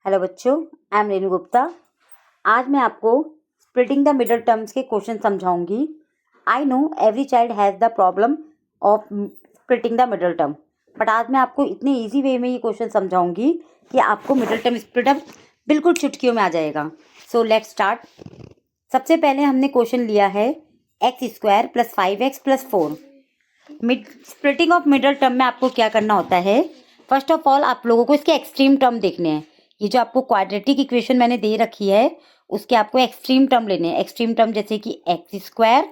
Hello बच्चों, I am Renu Gupta. आज मैं आपको स्प्लिटिंग द मिडल टर्म्स के क्वेश्चन समझाऊंगी। I know every child has the problem of splitting the middle term, but आज मैं आपको इतने इजी वे में ये क्वेश्चन समझाऊंगी कि आपको मिडल टर्म स्प्लिट अप बिल्कुल चुटकियों में आ जाएगा। So let's start. सबसे पहले हमने क्वेश्चन लिया है x² + 5x + 4। Splitting of middle term में आपको क्या करना होता है? फर्स्ट ऑफ ऑल आप लोगों को इसके एक्सट्रीम टर्म देखने हैं। ये जो आपको क्वाड्रेटिक इक्वेशन मैंने दे रखी है उसके आपको एक्सट्रीम टर्म लेने हैं। एक्सट्रीम टर्म जैसे कि x²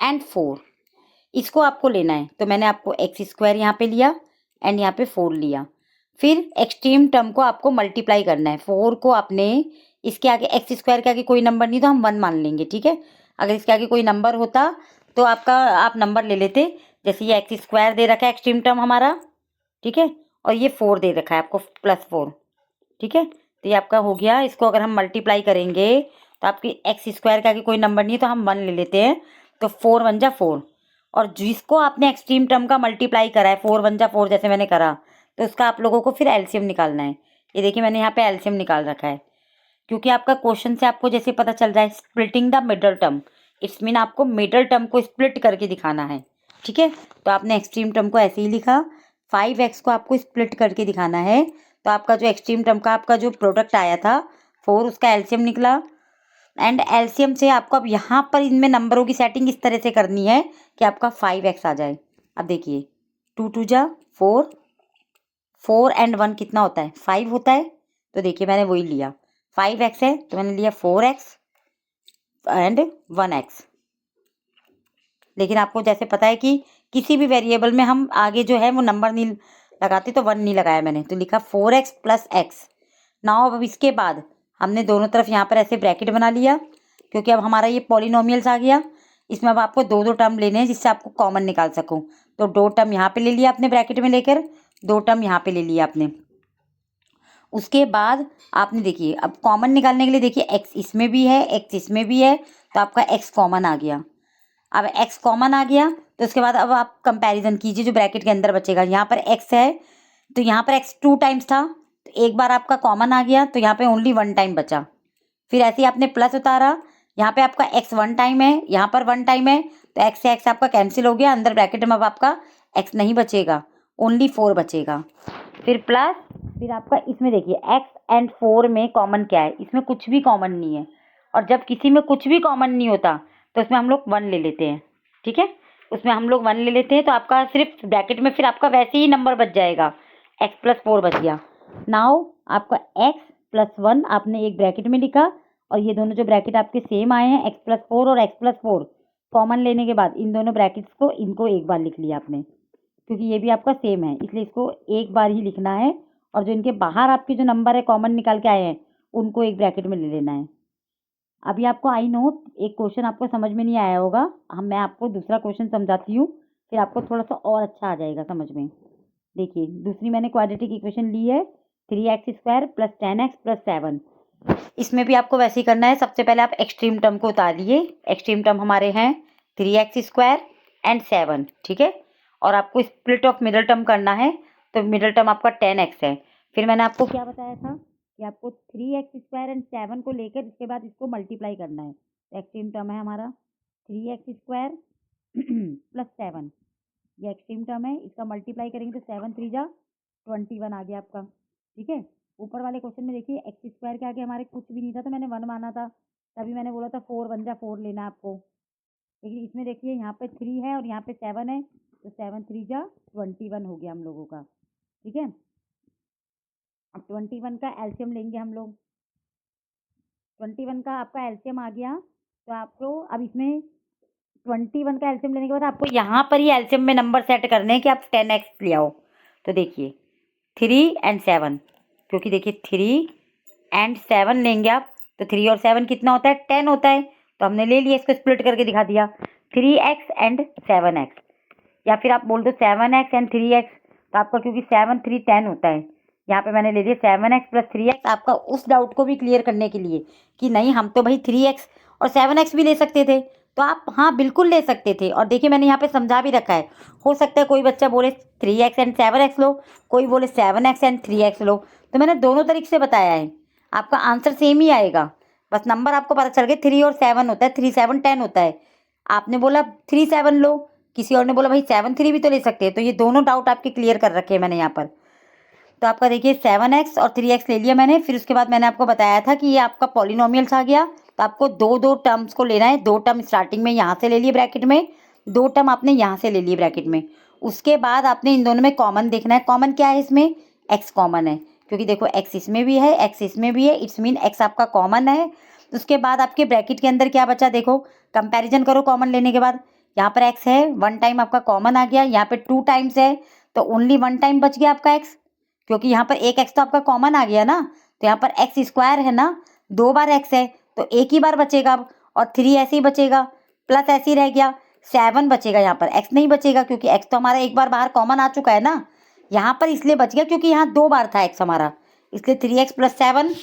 एंड 4, इसको आपको लेना है। तो मैंने आपको x² यहाँ पे लिया एंड यहाँ पे 4 लिया। फिर एक्सट्रीम टर्म को आपको मल्टीप्लाई करना है। 4 को आपने इसके आगे x² के आगे कोई नंबर नहीं तो हम 1 मान लेंगे, ठीक है। अगर इसके आगे कोई नंबर होता तो आप नंबर ले लेते। जैसे ये x² दे रखा है एक्सट्रीम टर्म हमारा, ठीक है, और ये 4 दे रखा है आपको +4, ठीक है। तो ये आपका हो गया। इसको अगर हम मल्टीप्लाई करेंगे तो आपकी x² के आगे कोई नंबर नहीं तो हम 1 ले लेते हैं। तो 4 × 1 = 4, और जिसको आपने एक्सट्रीम टर्म का मल्टीप्लाई करा है 4 × 1 = 4 जैसे मैंने करा, तो उसका आप लोगों को फिर एलसीएम निकालना है। ये देखिए मैंने यहाँ पे एलसीएम निकाल रखा है, क्योंकि आपका क्वेश्चन से आपको जैसे पता चल रहा है splitting the middle term, it's mean आपको मिडल टर्म को स्प्लिट करके दिखाना है, ठीक है। तो आपने एक्सट्रीम टर्म को ऐसे ही लिखा। 5x को आपको स्प्लिट करके दिखाना है। तो आपका जो एक्सट्रीम टर्म का आपका जो प्रोडक्ट आया था 4, उसका एलसीएम निकला। एंड एलसीएम से आपको अब यहाँ पर इनमें नंबरों की सेटिंग इस तरह से करनी है कि आपका 5x आ जाए। अब देखिए 2 × 2 = 4, 4 एंड 1 कितना होता है? 5 होता है। तो देखिए मैंने वही लिया, 5x है तो मैंने लिया 4x एंड 1x। लेकिन आपको जैसे पता है कि किसी भी वेरिएबल में हम आगे जो है वो नंबर नहीं लगाते, तो 1 नहीं लगाया मैंने, तो लिखा 4x + x। नाउ अब इसके बाद हमने दोनों तरफ यहाँ पर ऐसे ब्रैकेट बना लिया, क्योंकि अब हमारा ये पॉलिनोमियल्स आ गया। इसमें अब आपको 2 टर्म लेने हैं जिससे आपको कॉमन निकाल सको। तो 2 टर्म यहाँ पे ले लिया आपने ब्रैकेट में लेकर, 2 टर्म यहाँ पे ले लिया आपने। उसके बाद आपने देखिए अब कॉमन निकालने के लिए देखिए x इसमें भी है, x इसमें भी है, तो आपका x कॉमन आ गया। अब x कॉमन आ गया तो उसके बाद अब आप कंपैरिजन कीजिए जो ब्रैकेट के अंदर बचेगा। यहाँ पर x है तो यहाँ पर x 2 टाइम्स था, तो एक बार आपका कॉमन आ गया तो यहाँ पे ओनली 1 टाइम बचा। फिर ऐसे ही आपने प्लस उतारा, यहाँ पे आपका x 1 टाइम है, यहाँ पर 1 टाइम है, तो x से x आपका कैंसिल हो गया। अंदर ब्रैकेट में अब आपका x नहीं बचेगा, ओनली 4 बचेगा। फिर प्लस, फिर आपका इसमें देखिए x एंड 4 में कॉमन क्या है? इसमें कुछ भी कॉमन नहीं है, और जब किसी में कुछ भी कॉमन नहीं होता तो उसमें हम लोग 1 ले लेते हैं, ठीक है। उसमें हम लोग 1 ले लेते हैं तो आपका सिर्फ ब्रैकेट में फिर आपका वैसे ही नंबर बच जाएगा, x + 4 बच गया। नाउ आपका x + 1 आपने एक ब्रैकेट में लिखा, और ये दोनों जो ब्रैकेट आपके सेम आए हैं x + 4 और x + 4, कॉमन लेने के बाद इन दोनों ब्रैकेट्स को इनको एक बार लिख लिया आपने, क्योंकि ये भी आपका सेम है इसलिए इसको एक बार ही लिखना है। और जो इनके बाहर आपके जो नंबर है कॉमन निकाल के आए हैं उनको एक ब्रैकेट में ले लेना है। अभी आपको आई नो एक क्वेश्चन आपको समझ में नहीं आया होगा, मैं आपको दूसरा क्वेश्चन समझाती हूँ, फिर आपको थोड़ा सा और अच्छा आ जाएगा समझ में। देखिए दूसरी मैंने क्वाड्रेटिक इक्वेशन ली है 3x² + 10x + 7। इसमें भी आपको वैसे ही करना है। सबसे पहले आप एक्सट्रीम टर्म को उतारिए। एक्सट्रीम टर्म हमारे हैं 3x² एंड 7, ठीक है। और आपको स्प्लिट ऑफ मिडल टर्म करना है, तो मिडल टर्म आपका 10x है। फिर मैंने आपको क्या बताया था कि आपको 3x² एंड 7 को लेकर इसके बाद इसको मल्टीप्लाई करना है। तो एक्सट्रीम टर्म है हमारा 3x² + 7, ये एक्सट्रीम टर्म है, इसका मल्टीप्लाई करेंगे तो 7 × 3 = 21 आ गया आपका, ठीक है। ऊपर वाले क्वेश्चन में देखिए x² के आगे हमारे कुछ भी नहीं था तो मैंने 1 माना था, तभी मैंने बोला था 4 × 1 = 4 लेना आपको। लेकिन इसमें देखिए यहाँ पे 3 है और यहाँ पे 7 है, तो 7 × 3 = 21 हो गया हम लोगों का, ठीक है। अब 21 का एलसीएम लेंगे हम लोग। 21 का आपका एलसीएम आ गया, तो आपको अब इसमें 21 का एलसीएम लेने के बाद आपको यहाँ पर ही एलसीएम में नंबर सेट करने हैं कि आप 10x ले आओ। तो देखिए 3 एंड 7, क्योंकि देखिए 3 एंड 7 लेंगे आप तो 3 और 7 कितना होता है? 10 होता है। तो हमने ले लिया, इसको स्प्लिट करके दिखा दिया 3x एंड 7x, या फिर आप बोल दो 7x एंड 3x। तो आपका क्योंकि 7 3 10 होता है, यहाँ पे मैंने ले लिया 7x + 3x। आपका उस डाउट को भी क्लियर करने के लिए कि नहीं हम तो भाई 3x और 7x भी ले सकते थे, तो आप हाँ बिल्कुल ले सकते थे। और देखिए मैंने यहाँ पे समझा भी रखा है। हो सकता है कोई बच्चा बोले 3x एंड 7x लो, कोई बोले 7x एंड 3x लो, तो मैंने दोनों तरीके से बताया है। आपका आंसर सेम ही आएगा, बस नंबर आपको पता चल गया 3 और 7 होता है, 3 7 10 होता है। आपने बोला 3 7 लो, किसी और ने बोला भाई 7 3 भी तो ले सकते हैं, तो ये दोनों डाउट आपके क्लियर कर रखे हैं मैंने यहाँ पर। तो आपका देखिए 7x और 3x ले लिया मैंने। फिर उसके बाद मैंने आपको बताया था कि ये आपका पॉलिनोमियल्स आ गया, तो आपको दो दो टर्म्स को लेना है। 2 टर्म स्टार्टिंग में यहाँ से ले लिए ब्रैकेट में, 2 टर्म आपने यहाँ से ले लिए ब्रैकेट में। उसके बाद आपने इन दोनों में कॉमन देखना है। कॉमन क्या है इसमें? x कॉमन है, क्योंकि देखो x इसमें भी है, x इसमें भी है, इट्स मीन x आपका कॉमन है। उसके बाद आपके ब्रैकेट के अंदर क्या बचा, देखो कंपैरिजन करो कॉमन लेने के बाद। यहाँ पर x है, 1 टाइम आपका कॉमन आ गया, यहाँ पे 2 टाइम्स है, तो ओनली 1 टाइम बच गया आपका x, क्योंकि यहाँ पर एक x तो आपका कॉमन आ गया ना। तो यहाँ पर x स्क्वायर है ना, 2 बार x है तो एक ही बार बचेगा अब, और 3 ऐसे ही बचेगा, प्लस ऐसे ही रह गया, 7 बचेगा। यहाँ पर x नहीं बचेगा क्योंकि x तो हमारा एक बार बाहर कॉमन आ चुका है ना। यहाँ पर इसलिए बच गया क्योंकि यहाँ 2 बार था x हमारा, इसलिए 3x + 7।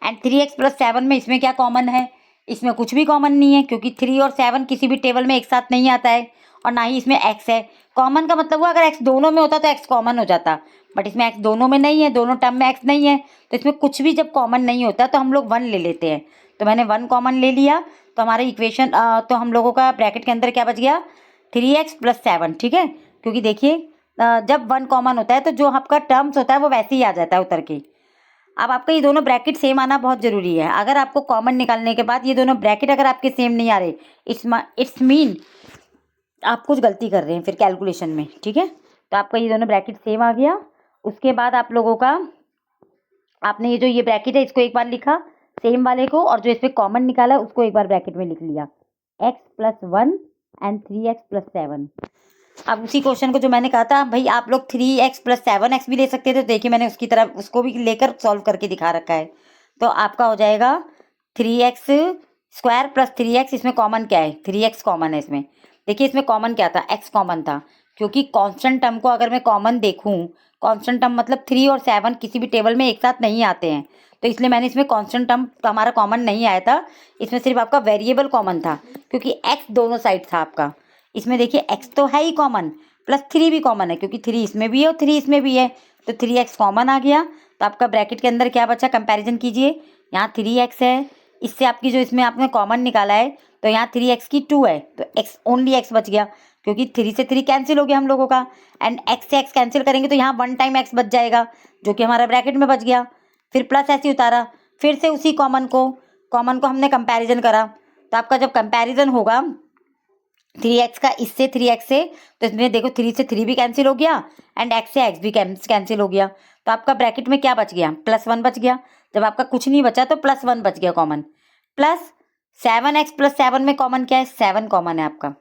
एंड 3x + 7 में इसमें क्या कॉमन है? इसमें कुछ भी कॉमन नहीं है, क्योंकि 3 और 7 किसी भी टेबल में एक साथ नहीं आता है, और ना ही इसमें x है। कॉमन का मतलब हुआ अगर x दोनों में होता तो x कॉमन हो जाता, बट इसमें x दोनों में नहीं है, दोनों टर्म में x नहीं है, तो इसमें कुछ भी जब कॉमन नहीं होता तो हम लोग 1 ले लेते हैं। तो मैंने 1 कॉमन ले लिया, तो हमारी इक्वेशन तो हम लोगों का ब्रैकेट के अंदर क्या बच गया? 3x + 7, ठीक है। क्योंकि देखिए जब 1 कॉमन होता है तो जो आपका टर्म्स होता है वो वैसे ही आ जाता है उतर के। अब आपका ये दोनों ब्रैकेट सेम आना बहुत ज़रूरी है। अगर आपको कॉमन निकालने के बाद ये दोनों ब्रैकेट अगर आपके सेम नहीं आ रहे, इट्स मीन आप कुछ गलती कर रहे हैं फिर कैलकुलेशन में, ठीक है। तो आपका ये दोनों ब्रैकेट सेम आ गया। उसके बाद आप लोगों का, आपने ये जो ये ब्रैकेट है इसको एक बार लिखा सेम वाले को, और जो इसमें कॉमन निकाला उसको एक बार ब्रैकेट में लिख लिया, x + 1 एंड 3x + 7। अब उसी क्वेश्चन को जो मैंने कहा था भाई आप लोग 3x + 7x भी ले सकते थे, तो देखिए मैंने उसकी तरफ उसको भी लेकर सॉल्व करके दिखा रखा है। तो आपका हो जाएगा 3x स्क्वायर + 3x, इसमें कॉमन क्या है? 3x कॉमन है इसमें। देखिए इसमें कॉमन क्या था? x कॉमन था, क्योंकि कांस्टेंट टर्म को अगर मैं कॉमन देखूं, कांस्टेंट टर्म मतलब 3 और 7 किसी भी टेबल में एक साथ नहीं आते हैं, तो इसलिए मैंने इसमें कांस्टेंट टर्म हमारा कॉमन नहीं आया था। इसमें सिर्फ आपका वेरिएबल कॉमन था, क्योंकि x दोनों साइड था आपका। इसमें देखिए x तो है ही कॉमन, प्लस 3 भी कॉमन है, क्योंकि 3 इसमें भी है और 3 इसमें भी है, तो 3x कॉमन आ गया। तो आपका ब्रैकेट के अंदर क्या बचा? कंपैरिजन कीजिए, यहाँ 3x है, इससे आपकी जो इसमें आपने कॉमन निकाला है तो यहाँ 3x की 2 है, तो x ओनली x बच गया, क्योंकि 3 से 3 कैंसिल हो गया हम लोगों का, एंड x से x कैंसिल करेंगे तो यहाँ 1 टाइम x बच जाएगा, जो कि हमारा ब्रैकेट में बच गया। फिर प्लस ऐसे उतारा, फिर से उसी कॉमन को हमने कंपैरिजन करा, तो आपका जब कंपैरिजन होगा 3x का इससे 3x से, तो इसमें देखो 3 से 3 भी कैंसिल हो गया एंड x से x भी कैंसिल हो गया, तो आपका ब्रैकेट में क्या बच गया? +1 बच गया। जब आपका कुछ नहीं बचा तो +1 बच गया कॉमन, प्लस 7x + 7 में कॉमन क्या है? 7 कॉमन है आपका,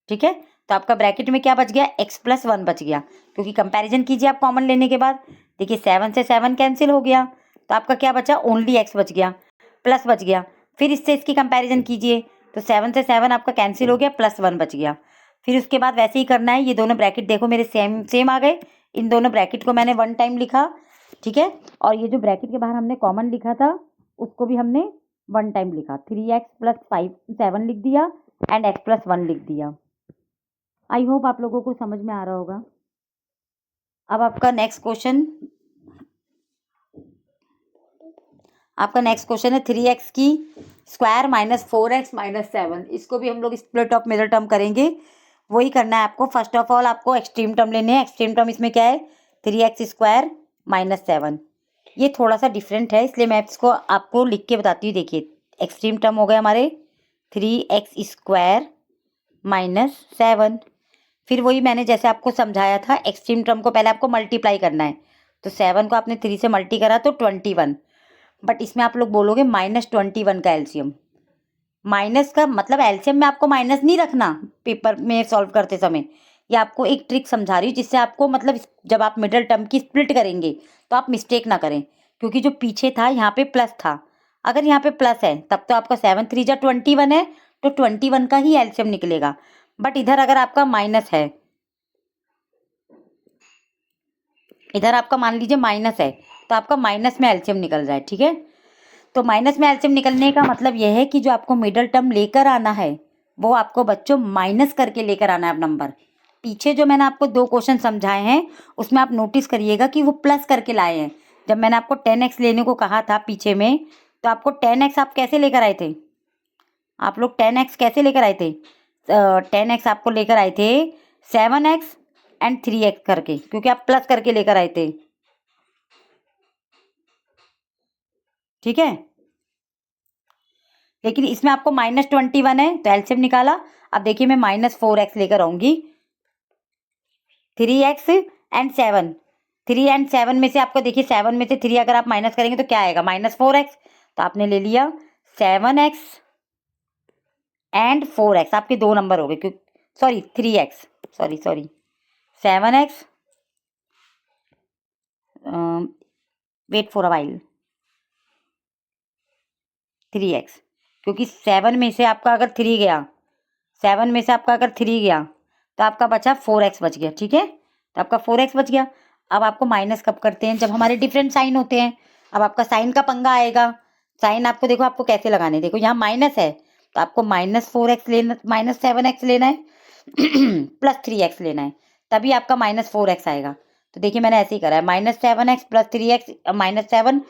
ठीक है। तो आपका ब्रैकेट में क्या बच गया? x + 1 बच गया, क्योंकि कंपैरिजन कीजिए आप कॉमन लेने के बाद, देखिए 7 से 7 कैंसिल हो गया, तो आपका क्या बचा? ओनली x बच गया, प्लस बच गया। फिर इससे इसकी कंपैरिजन कीजिए, तो 7 से 7 आपका कैंसिल हो गया, +1 बच गया। फिर उसके बाद वैसे ही करना है, ये दोनों ब्रैकेट देखो मेरे सेम आ गए, इन दोनों ब्रैकेट को मैंने 1 टाइम लिखा, ठीक है। और ये जो ब्रैकेट के बाहर हमने कॉमन लिखा था उसको भी हमने 1 टाइम लिखा, 3x + 7 लिख दिया एंड x + 1 लिख दिया। आई होप आप लोगों को समझ में आ रहा होगा। अब आपका नेक्स्ट क्वेश्चन है 3x की स्क्वायर -4x - 7। इसको भी हम लोग स्प्लिट ऑफ मिडल टर्म करेंगे, वही करना है आपको। फर्स्ट ऑफ ऑल आपको एक्सट्रीम टर्म लेने हैं। एक्सट्रीम टर्म इसमें क्या है? 3x² - 7। ये थोड़ा सा डिफरेंट है, इसलिए मैं इसको आपको लिख के बताती हूँ। देखिए एक्सट्रीम टर्म हो गए हमारे 3x² - 7। फिर वही मैंने जैसे आपको समझाया था, एक्सट्रीम टर्म को पहले आपको मल्टीप्लाई करना है, तो 7 को आपने 3 से मल्टी करा तो 21, बट इसमें आप लोग बोलोगे -21 का एलसीएम। माइनस का मतलब एलसीएम में आपको माइनस नहीं रखना पेपर में सॉल्व करते समय, ये आपको एक ट्रिक समझा रही हूँ जिससे आपको मतलब जब आप मिडल टर्म की स्प्लिट करेंगे तो आप मिस्टेक ना करें, क्योंकि जो पीछे था यहाँ पे प्लस था, अगर यहाँ पे प्लस है तब तो आपका 7 3 जा 21 है, तो 21 का ही एलसीएम निकलेगा। बट इधर अगर आपका माइनस है, इधर आपका मान लीजिए माइनस है, तो आपका माइनस में एलसीएम निकल जाए, ठीक है। तो माइनस में एलसीएम निकलने का मतलब यह है कि जो आपको मिडल टर्म लेकर आना है वो आपको बच्चों माइनस करके लेकर आना है नंबर। पीछे जो मैंने आपको 2 क्वेश्चन समझाए हैं उसमें आप नोटिस करिएगा कि वो प्लस करके लाए हैं, जब मैंने आपको 10x लेने को कहा था पीछे में, तो आपको 10x आप कैसे लेकर आए थे? आप लोग 10x कैसे लेकर आए थे? 10x आपको लेकर आए थे 7x एंड 3x करके, क्योंकि आप प्लस करके लेकर आए थे। ठीक है, लेकिन इसमें आपको -21 है, तो एलसीएम निकाला। अब देखिए मैं -4x लेकर आऊंगी। 3x एंड 7, 3 एंड 7 में से आपको देखिए 7 में से 3 अगर आप माइनस करेंगे तो क्या आएगा? -4x। तो आपने ले लिया 7x एंड 4x, आपके 2 नंबर हो गए, क्योंकि sorry 3x, sorry 7x, wait for a while, 3x, क्योंकि 7 में से आपका अगर 3 गया, 7 में से आपका अगर 3 गया तो आपका बचा 4x बच गया। ठीक है, तो आपका 4x बच गया। अब आपको माइनस कब करते हैं? जब हमारे डिफरेंट साइन होते हैं। अब आपका साइन का पंगा आएगा। साइन आपको देखो आपको कैसे लगाने, देखो यहाँ माइनस है तो आपको -4x लेना, -7x लेना है +3x लेना है, तभी आपका -4x आएगा। तो देखिए मैंने ऐसे ही करा है, -7x +3x -7,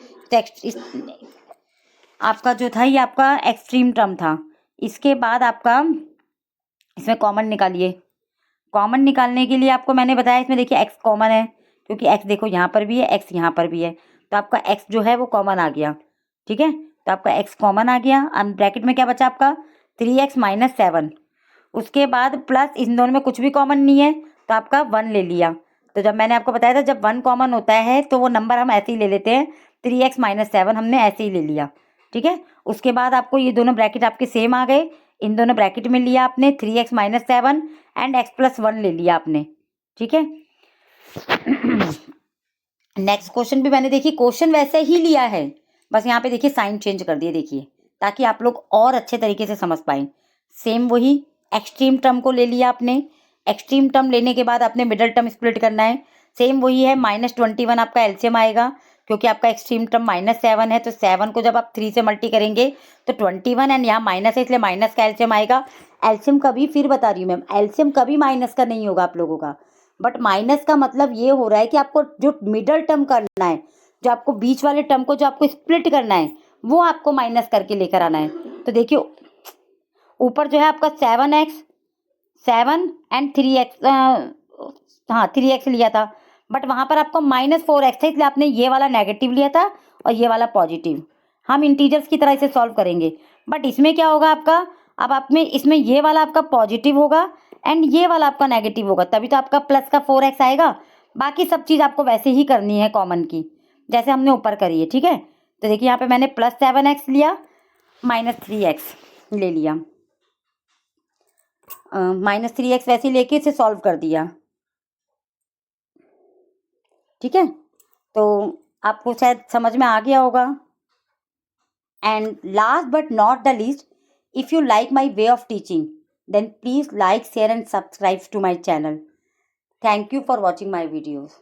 आपका जो था ये आपका एक्सट्रीम टर्म था। इसके बाद आपका इसमें कॉमन निकालिए। कॉमन निकालने के लिए आपको मैंने बताया, इसमें देखिए x कॉमन है, क्योंकि x देखो यहाँ पर भी है, x यहाँ पर भी है, तो आपका x जो है वो कॉमन आ गया। ठीक है, तो आपका x कॉमन आ गया। अब ब्रैकेट में क्या बचा आपका? 3x - 7। उसके बाद प्लस इन दोनों में कुछ भी कॉमन नहीं है, तो आपका 1 ले लिया। तो जब मैंने आपको बताया था जब 1 कॉमन होता है तो वो नंबर हम ऐसे ही ले लेते हैं, 3x - 7 हमने ऐसे ही ले लिया। ठीक है, उसके बाद आपको ये दोनों ब्रैकेट आपके सेम आ गए, इन दोनों ब्रैकेट में लिया आपने 3x - 7 एंड x + 1 ले लिया आपने। ठीक है, नेक्स्ट क्वेश्चन भी मैंने देखिए क्वेश्चन वैसे ही लिया है, बस यहाँ पे देखिए साइन चेंज कर दिए, देखिए ताकि आप लोग और अच्छे तरीके से समझ पाएं। सेम वही एक्सट्रीम टर्म को ले लिया आपने, एक्सट्रीम टर्म लेने के बाद आपने मिडल टर्म स्प्लिट करना है। सेम वही है, -21 आपका एलसीएम आएगा, क्योंकि आपका एक्सट्रीम टर्म -7 है, तो 7 को जब आप 3 से मल्टी करेंगे तो 21 एंड यहाँ माइनस है, इसलिए माइनस का एलसीएम आएगा। एलसीएम कभी, फिर बता रही हूँ मैम, एलसीएम कभी माइनस का नहीं होगा आप लोगों का, बट माइनस का मतलब ये हो रहा है कि आपको जो मिडल टर्म करना है, जो आपको बीच वाले टर्म को जो आपको स्प्लिट करना है, वो आपको माइनस करके लेकर आना है। तो देखिए ऊपर जो है आपका 7 एंड 3x, हाँ 3x लिया था, बट वहाँ पर आपको -4x था, इसलिए आपने ये वाला नेगेटिव लिया था और ये वाला पॉजिटिव। हम इंटीजर्स की तरह इसे सॉल्व करेंगे, बट इसमें क्या होगा आपका, अब आप में इसमें ये वाला आपका पॉजिटिव होगा एंड ये वाला आपका नेगेटिव होगा, तभी तो आपका प्लस का 4x आएगा। बाकी सब चीज़ आपको वैसे ही करनी है कॉमन की, जैसे हमने ऊपर करी है। ठीक है, तो देखिए यहाँ पे मैंने +7x लिया, -3x ले लिया, -3x वैसे लेके इसे सॉल्व कर दिया। ठीक है, तो आपको शायद समझ में आ गया होगा। And last but not the least, if you like my way of teaching then please like, share and subscribe to my channel. Thank you for watching my videos.